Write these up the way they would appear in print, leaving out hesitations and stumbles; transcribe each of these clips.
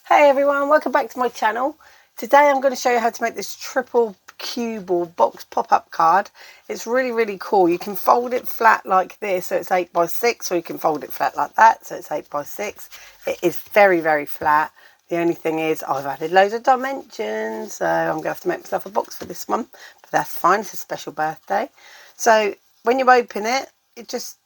Hey everyone, welcome back to my channel. Today I'm going to show you how to make this triple cube or box pop-up card. It's really cool. You can fold it flat like this, so it's 8x6, or you can fold it flat like that, so it's 8x6. It is very flat. The only thing is I've added loads of dimensions, so I'm going to have to make myself a box for this one, but that's fine. It's a special birthday. So when you open it, it just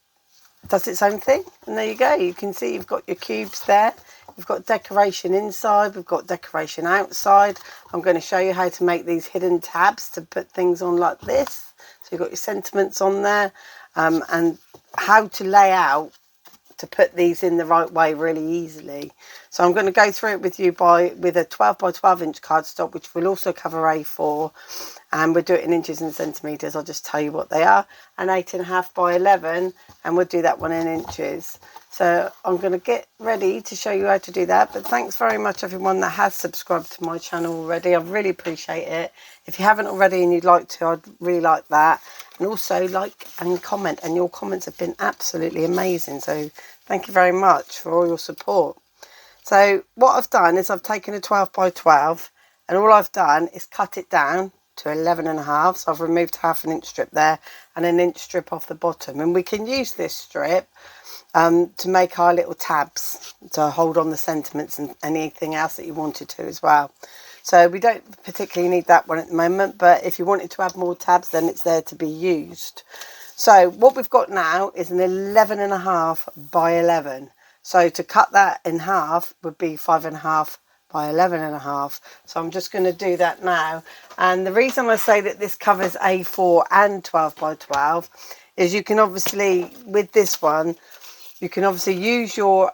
does its own thing, and there you go. You can see you've got your cubes there. We've got decoration inside, we've got decoration outside. I'm going to show you how to make these hidden tabs to put things on like this. So you've got your sentiments on there, and how to lay out to put these in the right way really easily. So I'm going to go through it with you with a 12 by 12 inch cardstock, which will also cover A4, and we'll do it in inches and centimetres. I'll just tell you what they are, and 8.5 by 11, and we'll do that one in inches. So I'm going to get ready to show you how to do that. But thanks very much everyone that has subscribed to my channel already. I really appreciate it. If you haven't already and you'd like to, I'd really like that. And also like and comment, and your comments have been absolutely amazing. So thank you very much for all your support. So what I've done is I've taken a 12 by 12, and all I've done is cut it down to 11.5. So I've removed half an inch strip there and an inch strip off the bottom. And we can use this strip to make our little tabs to hold on the sentiments and anything else that you wanted to as well. So we don't particularly need that one at the moment, but if you wanted to add more tabs, then it's there to be used. So what we've got now is an 11.5 by 11. So to cut that in half would be 5.5 by 11.5. So I'm just going to do that now. And the reason I say that this covers A4 and 12 by 12 is you can obviously, with this one, you can obviously use your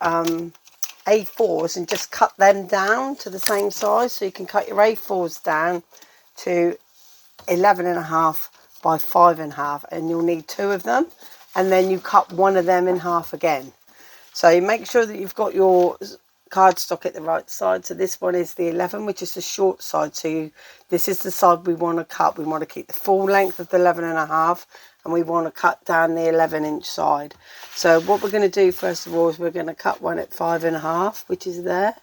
A4s and just cut them down to the same size. So you can cut your A4s down to 11.5 by 5.5, and you'll need 2 of them, and then you cut one of them in half again. So you make sure that you've got your cardstock at the right side. So this one is the 11, which is the short side. So this is the side we want to cut. We want to keep the full length of the 11.5, and we want to cut down the 11-inch side. So what we're going to do first of all is we're going to cut one at 5.5, which is there.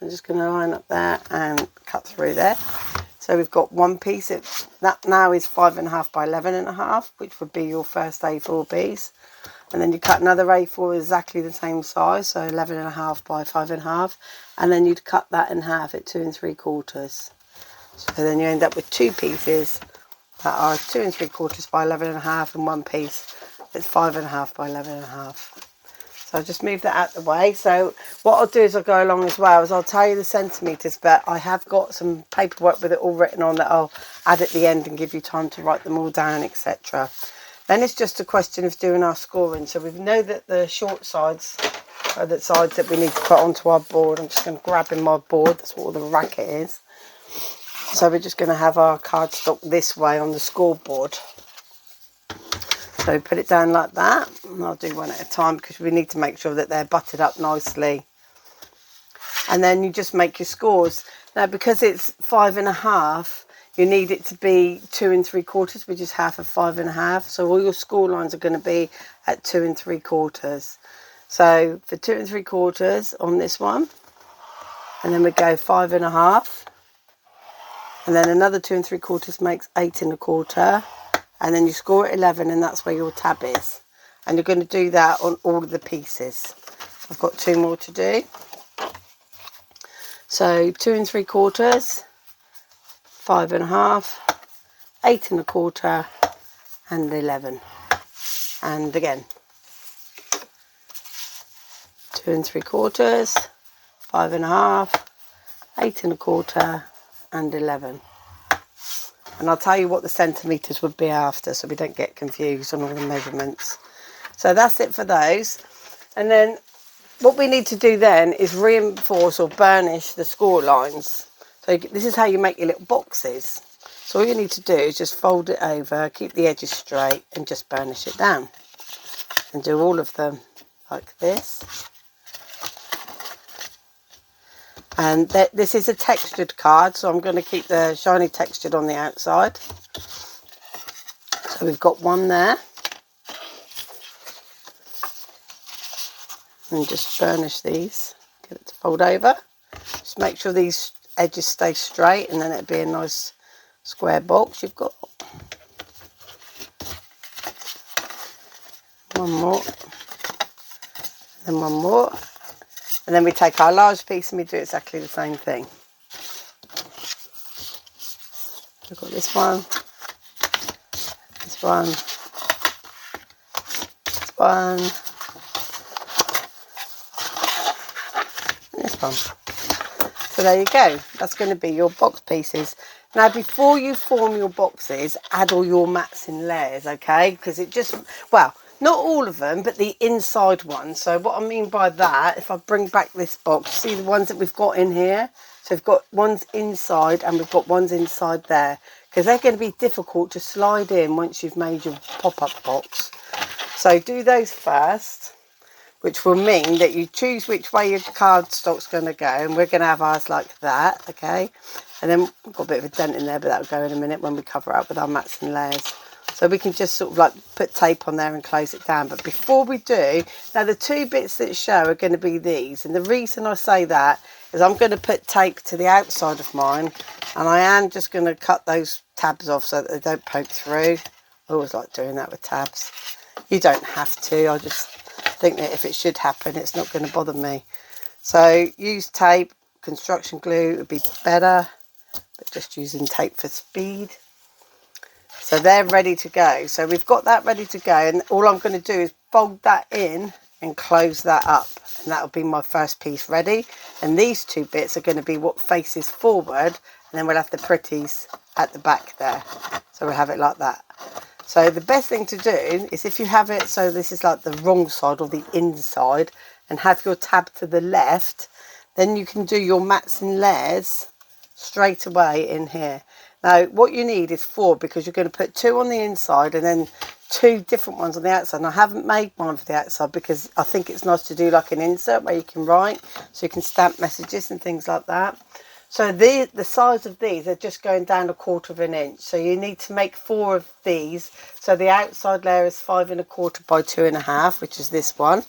I'm just going to line up there and cut through there. So we've got one piece that now is 5.5 by 11.5, which would be your first A4 piece. And then you cut another A4 exactly the same size, so 11.5 by 5.5, and then you'd cut that in half at 2 3/4. So then you end up with 2 pieces that are 2 3/4 by 11.5, and one piece that's 5.5 by 11.5. So I'll just move that out of the way. So what I'll do as I go along as well is I'll tell you the centimetres, but I have got some paperwork with it all written on that I'll add at the end and give you time to write them all down, etc. Then it's just a question of doing our scoring. So we know that the short sides are the sides that we need to put onto our board. I'm just going to grab in my board. That's what all the racket is. So we're just going to have our cardstock this way on the scoreboard. So put it down like that. And I'll do one at a time because we need to make sure that they're butted up nicely. And then you just make your scores. Now because it's 5.5, you need it to be 2 3/4, which is half of 5.5. So all your score lines are going to be at 2 3/4. So for 2 3/4 on this one, and then we go 5.5, and then another 2 3/4 makes 8.25, and then you score at 11, and that's where your tab is. And you're going to do that on all of the pieces. I've got 2 more to do. So 2 3/4. 5.5, 8.25, and 11, and again 2 3/4, 5.5, 8.25, and 11. And I'll tell you what the centimetres would be after, so we don't get confused on all the measurements. So that's it for those. And then what we need to do then is reinforce or burnish the score lines. So this is how you make your little boxes. So all you need to do is just fold it over, keep the edges straight, and just burnish it down. And do all of them like this. And this is a textured card, so I'm going to keep the shiny textured on the outside. So we've got one there. And just burnish these, get it to fold over. Just make sure these edges stay straight, and then it'll be a nice square box you've got. One more, and one more, and then we take our large piece and we do exactly the same thing. We've got this one, this one, this one, and this one. So there you go, that's going to be your box pieces. Now before you form your boxes, add all your mats in layers, okay? Because it just, well, not all of them, but the inside ones. So what I mean by that, if I bring back this box, see the ones that we've got in here? So we've got ones inside and we've got ones inside there, because they're going to be difficult to slide in once you've made your pop-up box. So do those first, which will mean that you choose which way your cardstock's going to go, and we're going to have ours like that, okay? And then we've got a bit of a dent in there, but that'll go in a minute when we cover it up with our mats and layers. So we can just sort of like put tape on there and close it down. But before we do, now the two bits that show are going to be these. And the reason I say that is I'm going to put tape to the outside of mine, and I am just going to cut those tabs off so that they don't poke through. I always like doing that with tabs. You don't have to, I just think that if it should happen, it's not going to bother me. So use tape, construction glue would be better, but just using tape for speed. So they're ready to go. So we've got that ready to go, and all I'm going to do is fold that in and close that up, and that'll be my first piece ready. And these two bits are going to be what faces forward, and then we'll have the pretties at the back there. So we'll have it like that. So the best thing to do is, if you have it so this is like the wrong side or the inside, and have your tab to the left, then you can do your mats and layers straight away in here. Now what you need is 4, because you're going to put 2 on the inside and then 2 different ones on the outside. And I haven't made mine for the outside because I think it's nice to do like an insert where you can write, so you can stamp messages and things like that. So the size of these are just going down 1/4 inch. So you need to make 4 of these. So the outside layer is 5 1/4 by 2.5, which is this one.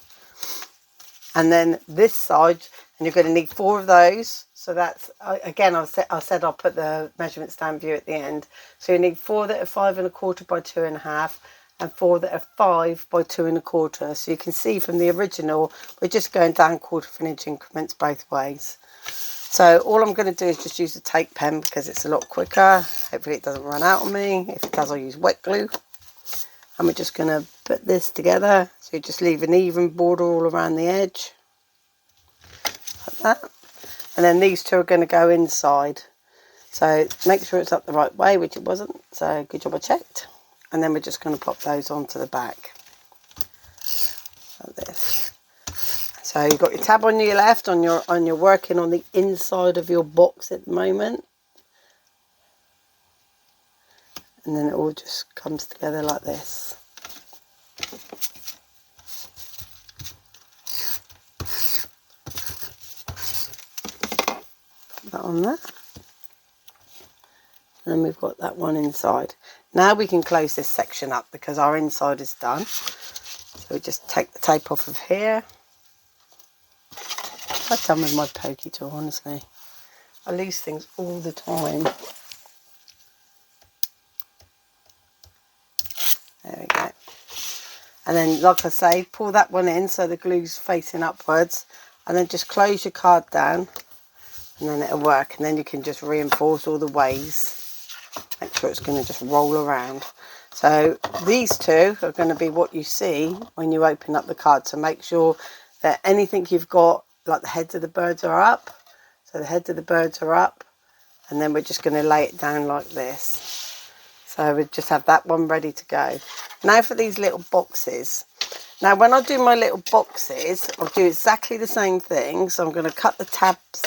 And then this side, and you're going to need 4 of those. So that's, again, I said I'll put the measurement stand view at the end. So you need 4 that are 5 1/4 by 2.5, and 4 that are 5 by 2 1/4. So you can see from the original, we're just going down 1/4 inch increments both ways. So all I'm going to do is just use a tape pen because it's a lot quicker. Hopefully it doesn't run out on me. If it does, I'll use wet glue. And we're just going to put this together. So you just leave an even border all around the edge. Like that. And then these 2 are going to go inside. So make sure it's up the right way, which it wasn't. So good job I checked. And then we're just going to pop those onto the back. Like this. So you've got your tab on your left, on your working on the inside of your box at the moment. And then it all just comes together like this. Put that on there. And then we've got that one inside. Now we can close this section up because our inside is done. So we just take the tape off of here. I've done with my pokey tool, honestly. I lose things all the time. There we go. And then, like I say, pull that one in so the glue's facing upwards, and then just close your card down, and then it'll work. And then you can just reinforce all the ways. Make sure it's going to just roll around. So these 2 are going to be what you see when you open up the card. So make sure that anything you've got, like the heads of the birds, are up. So the heads of the birds are up, and then we're just going to lay it down like this. So we just have that one ready to go. Now for these little boxes. Now when I do my little boxes, I'll do exactly the same thing. So I'm going to cut the tabs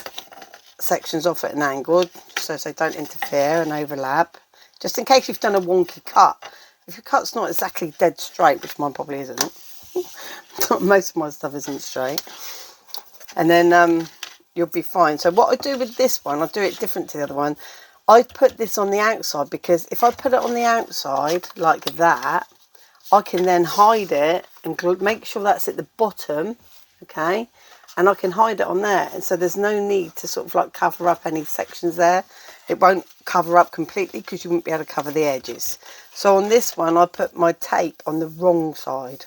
sections off at an angle so they don't interfere and overlap, just in case you've done a wonky cut. If your cut's not exactly dead straight, which mine probably isn't, most of my stuff isn't straight, and then you'll be fine. So what I do with this one, I'll do it different to the other one. I put this on the outside because if I put it on the outside like that, I can then hide it and make sure that's at the bottom, okay? and I can hide it on there, and so there's no need to sort of like cover up any sections there. It won't cover up completely because you wouldn't be able to cover the edges. So on this one I put my tape on the wrong side,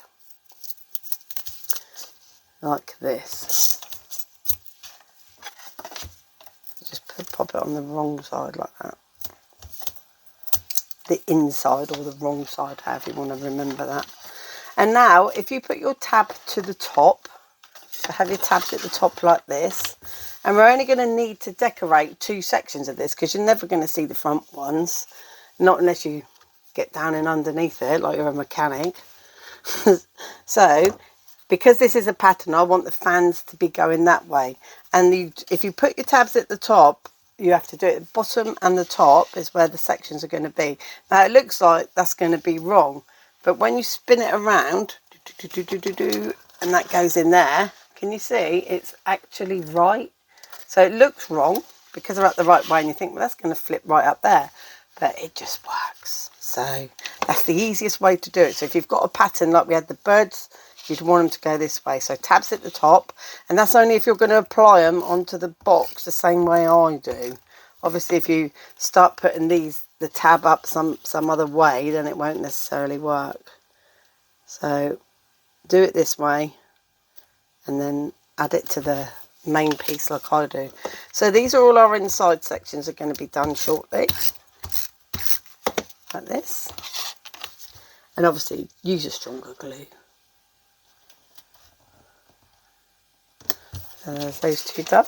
like this. Just pop it on the wrong side like that. The inside or the wrong side, however you want to remember that. And now if you put your tab to the top, so have your tabs at the top like this, and we're only going to need to decorate 2 sections of this because you're never going to see the front ones, not unless you get down and underneath it like you're a mechanic. So because this is a pattern, I want the fans to be going that way, and if you put your tabs at the top, you have to do it at the bottom, and the top is where the sections are going to be. Now it looks like that's going to be wrong, but when you spin it around and that goes in there, can you see it's actually right? So it looks wrong because they're up the right way, and you think, well, that's going to flip right up there, but it just works. So that's the easiest way to do it. So if you've got a pattern like we had the birds, you'd want them to go this way. So tabs at the top, and that's only if you're going to apply them onto the box the same way I do. Obviously if you start putting the tab up some other way, then it won't necessarily work. So do it this way and then add it to the main piece like I do. So these are all our inside sections are going to be done shortly, like this. And obviously use a stronger glue. So there's those 2 done.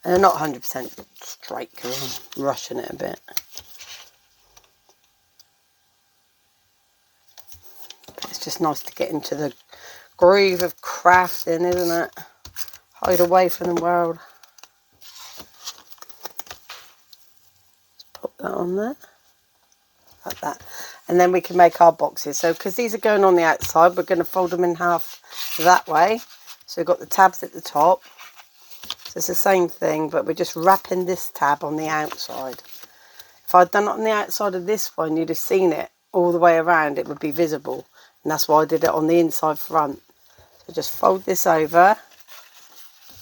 And they're not 100% straight because I'm rushing it a bit. But it's just nice to get into the groove of crafting, isn't it? Hide away from the world. Just pop that on there, like that. And then we can make our boxes. So because these are going on the outside, we're going to fold them in half that way. So we've got the tabs at the top. So it's the same thing, but we're just wrapping this tab on the outside. If I'd done it on the outside of this one, you'd have seen it all the way around. It would be visible. And that's why I did it on the inside front. So just fold this over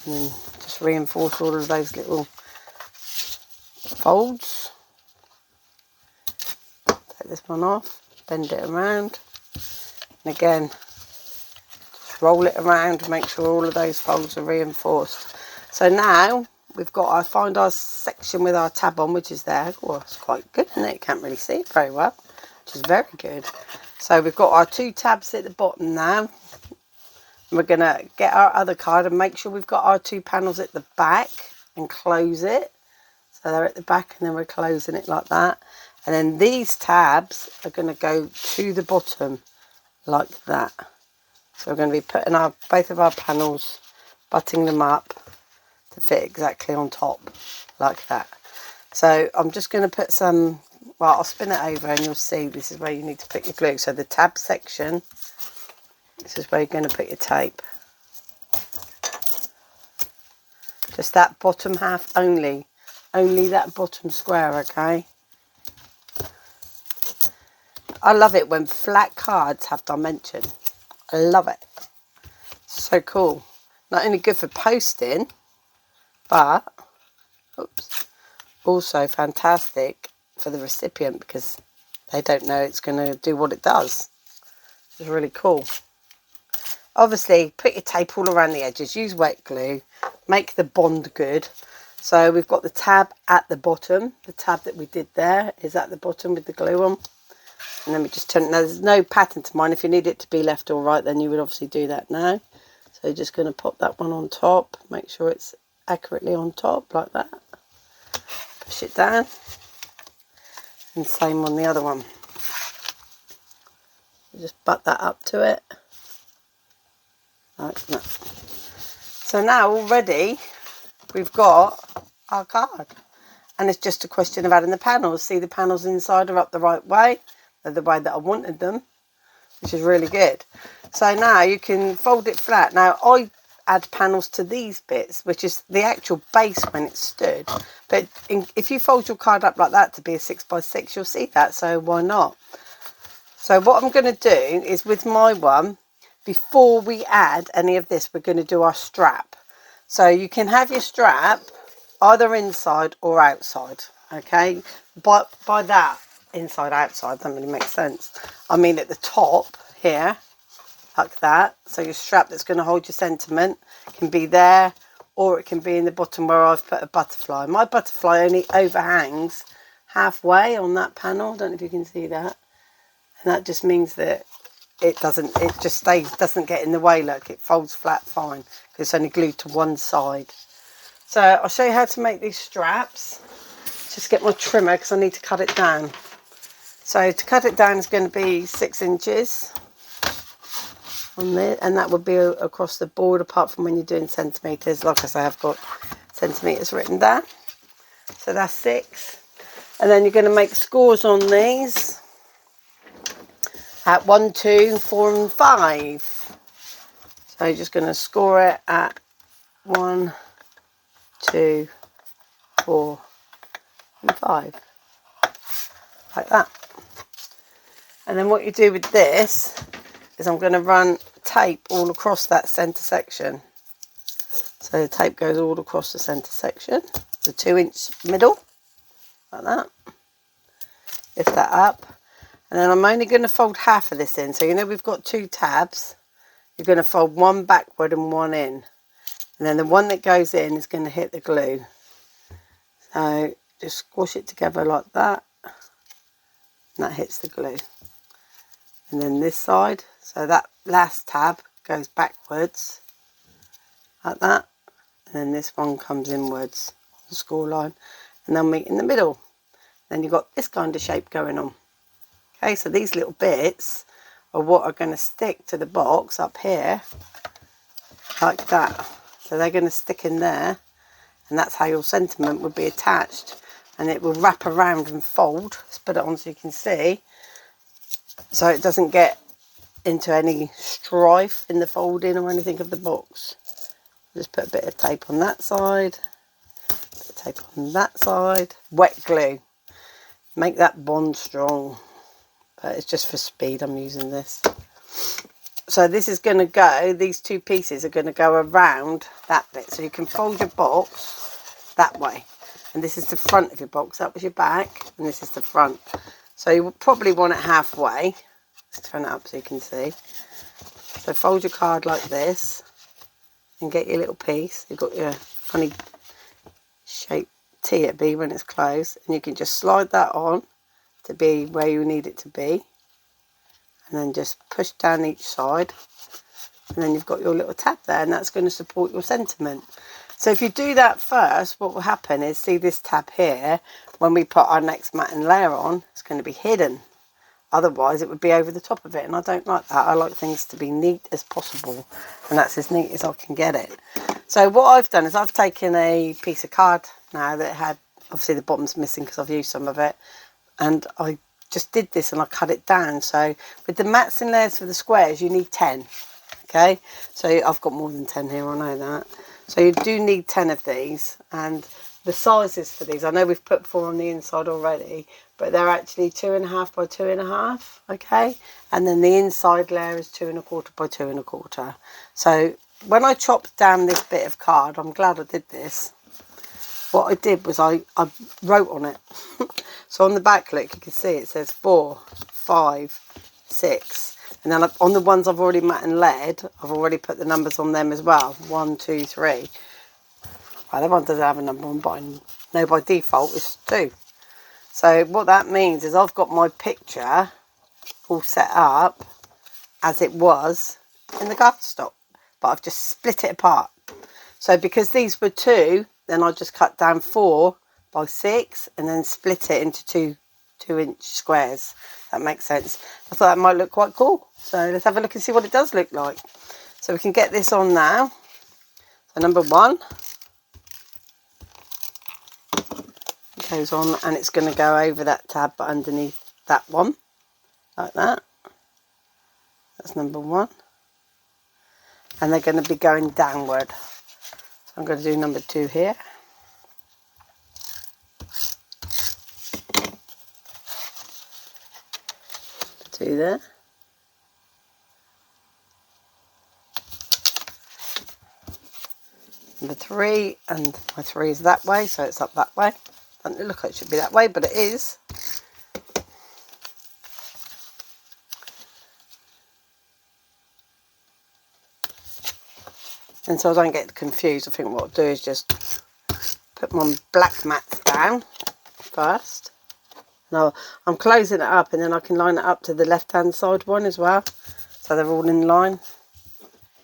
and then just reinforce all of those little folds. Take this one off, bend it around, and again just roll it around to make sure all of those folds are reinforced. So now we've got our find our section with our tab on, which is there. Oh, it's quite good, isn't it? You can't really see it very well, which is very good. So we've got our 2 tabs at the bottom now. And we're going to get our other card and make sure we've got our 2 panels at the back and close it. So they're at the back and then we're closing it like that. And then these tabs are going to go to the bottom like that. So we're going to be putting both of our panels, butting them up to fit exactly on top like that. So I'm just going to put some, well, I'll spin it over and you'll see this is where you need to put your glue. So the tab section, this is where you're going to put your tape. Just that bottom half only that bottom square, okay? I love it when flat cards have dimension. I love it. So cool. Not only good for posting, but also fantastic for the recipient because they don't know it's going to do what it does. It's really cool. Obviously, put your tape all around the edges. Use wet glue. Make the bond good. So we've got the tab at the bottom. The tab that we did there is at the bottom with the glue on. And then we just turn it. Now, there's no pattern to mine. If you need it to be left all right, then you would obviously do that now. So you're just going to pop that one on top. Make sure it's accurately on top, like that. Push it down. And same on the other one. You just butt that up to it. Like that. So now already we've got our card. And it's just a question of adding the panels. See, the panels inside are up the right way. They're the way that I wanted them, which is really good. So now you can fold it flat. Now I add panels to these bits, which is the actual base when it's stood. But if you fold your card up like that to be a 6x6, you'll see that. So why not? So what I'm going to do is with my one, before we add any of this, we're going to do our strap. So you can have your strap either inside or outside, okay? But by that, inside, outside, doesn't really make sense. I mean at the top here, like that. So your strap that's going to hold your sentiment can be there, or it can be in the bottom where I've put a butterfly. My butterfly only overhangs halfway on that panel. I don't know if you can see that. And that just means that it just doesn't get in the way. Look, it folds flat fine because it's only glued to one side. So I'll show you how to make these straps. Just get my trimmer because I need to cut it down. So to cut it down is going to be 6 inches on there, and that would be across the board apart from when you're doing centimetres. Like I say, I've got centimetres written down. So that's 6. And then you're going to make scores on these at 1, 2, 4 and 5. So you're just going to score it at 1, 2, 4 and 5. Like that. And then what you do with this is I'm going to run tape all across that centre section. So the tape goes all across the centre section, the 2-inch middle, like that. Lift that up. And then I'm only going to fold half of this in. So you know we've got 2 tabs. You're going to fold one backward and one in. And then the one that goes in is going to hit the glue. So just squash it together like that. And that hits the glue. And then this side, so that last tab goes backwards like that, and then this one comes inwards on the score line, and they'll meet in the middle. Then you've got this kind of shape going on. Okay, so these little bits are what are going to stick to the box up here like that. So they're going to stick in there, and that's how your sentiment would be attached, and it will wrap around and fold. Let's put it on so you can see, so it doesn't get into any strife in the folding or anything of the box. Just put a bit of tape on that side, bit of tape on that side, wet glue. Make that bond strong, but it's just for speed I'm using this. So this is going to go, these 2 pieces are going to go around that bit. So you can fold your box that way. And this is the front of your box, that was your back, and this is the front. So you will probably want it halfway. Let's turn it up so you can see. So fold your card like this and get your little piece. You've got your funny shaped T at B when it's closed, and you can just slide that on to be where you need it to be, and then just push down each side, and then you've got your little tab there, and that's going to support your sentiment. So if you do that first, what will happen is, see this tab here, when we put our next mat and layer on, it's going to be hidden. Otherwise it would be over the top of it, and I don't like that. I like things to be neat as possible, and that's as neat as I can get it. So what I've done is I've taken a piece of card now that had, obviously the bottom's missing because I've used some of it, and I just did this and I cut it down. So with the mats and layers for the squares you need 10. Okay, so I've got more than 10 here, I know that. So you do need 10 of these, and the sizes for these, I know we've put 4 on the inside already, but they're actually 2.5 by 2.5, okay? And then the inside layer is 2 1/4 by 2 1/4. So when I chopped down this bit of card, I'm glad I did this. What I did was I wrote on it. So on the back, look, you can see it says 4, 5, 6. And then on the ones I've already mat and lead, I've already put the numbers on them as well. 1, 2, 3. Well, that one doesn't have a number on, but I know by default it's 2. So what that means is I've got my picture all set up as it was in the cardstock, but I've just split it apart. So because these were 2, then I just cut down 4 by 6 and then split it into 2-inch squares. That makes sense. I thought that might look quite cool. So let's have a look and see what it does look like. So we can get this on now. So number 1 goes on, and it's going to go over that tab but underneath that one, like that. That's number 1. And they're going to be going downward. So I'm going to do number 2 here. There. number 3, and my 3 is that way, so it's up that way. Doesn't look like it should be that way, but it is. And so I don't get confused, I think what I'll do is just put my black mats down first. Now I'm closing it up, and then I can line it up to the left hand side one as well, so they're all in line.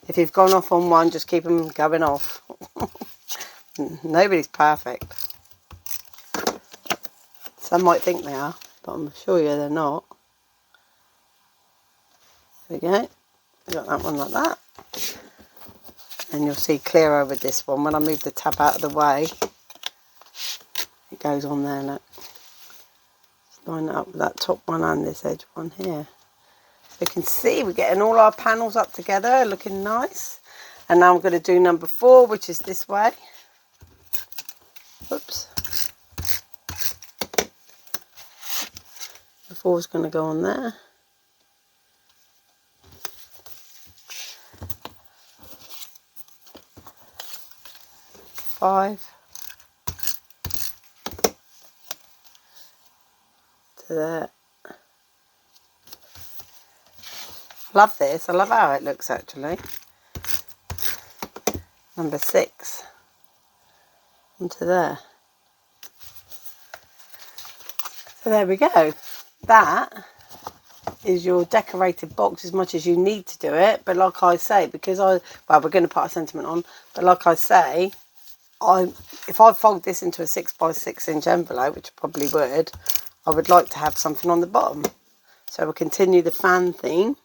If you've gone off on one, just keep them going off. Nobody's perfect. Some might think they are, but I'm sure you they're not. There we go. Got that one like that. And you'll see clearer with this one. When I move the tab out of the way, it goes on there, look. Just line it up with that top one and this edge one here. So you can see we're getting all our panels up together, looking nice. And now I'm going to do number 4, which is this way. Oops. The 4 is going to go on there. Five to there. Love this. I love how it looks actually. Number 6 onto there. So there we go. That is your decorated box as much as you need to do it. But like I say, because well, we're going to put a sentiment on. But like I say, if I fold this into a 6x6 inch envelope, which I probably would, I would like to have something on the bottom. So we'll continue the fan theme.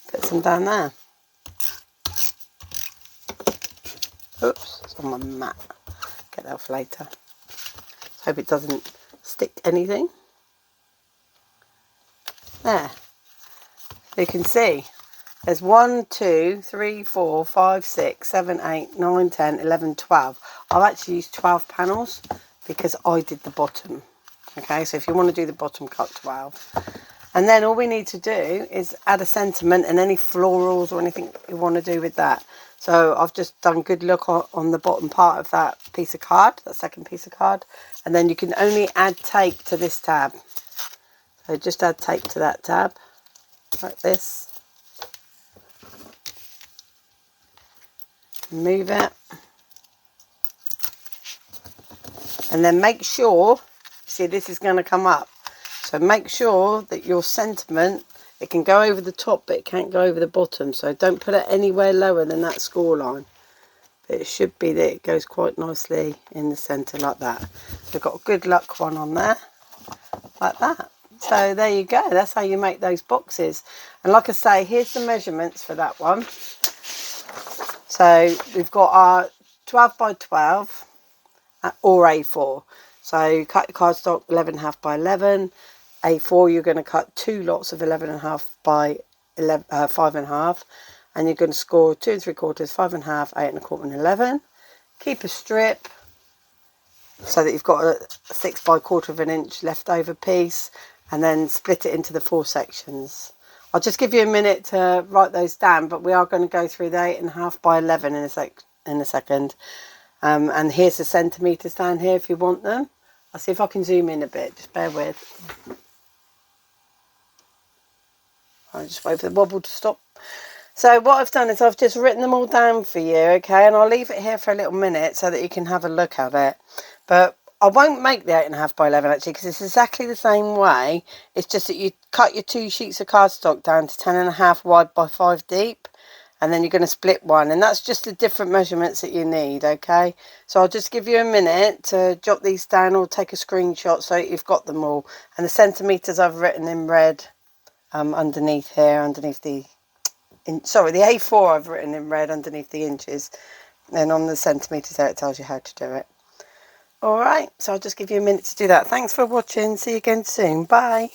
Put some down there. Oops, it's on my mat. Get that off later. Hope it doesn't stick anything. There. You can see. There's 1, 2, 3, 4, 5, 6, 7, 8, 9, 10, 11, 12. I've actually used 12 panels because I did the bottom. Okay, so if you want to do the bottom, cut 12. And then all we need to do is add a sentiment and any florals or anything you want to do with that. So I've just done good look on the bottom part of that piece of card, that second piece of card. And then you can only add tape to this tab. So just add tape to that tab, like this. Move it. And then make sure, see this is going to come up. So make sure that your sentiment, it can go over the top but it can't go over the bottom. So don't put it anywhere lower than that score line. But it should be that it goes quite nicely in the centre like that. So we've got a good luck one on there, like that. So there you go, that's how you make those boxes. And like I say, here's the measurements for that one. So we've got our 12 by 12 or A4. So cut your cardstock 11.5 by 11. A4 you're going to cut 2 lots of 11.5 by 5.5. And you're going to score 2 3/4, 5.5, 8.25 and 11. Keep a strip so that you've got a 6 by 1/4 of an inch leftover piece, and then split it into the 4 sections. I'll just give you a minute to write those down, but we are going to go through the 8.5 by 11 in a second. And here's the centimetres down here if you want them. I'll see if I can zoom in a bit, just bear with. I'll just wait for the wobble to stop. So what I've done is I've just written them all down for you, okay? And I'll leave it here for a little minute so that you can have a look at it. But I won't make the 8.5 by 11 actually, because it's exactly the same way. It's just that you cut your 2 sheets of cardstock down to 10.5 wide by 5 deep. And then you're going to split one. And that's just the different measurements that you need, okay? So I'll just give you a minute to jot these down or take a screenshot so you've got them all. And the centimetres I've written in red underneath here, underneath the... sorry, the A4 I've written in red underneath the inches. And on the centimetres there it tells you how to do it. Alright, so I'll just give you a minute to do that. Thanks for watching. See you again soon. Bye.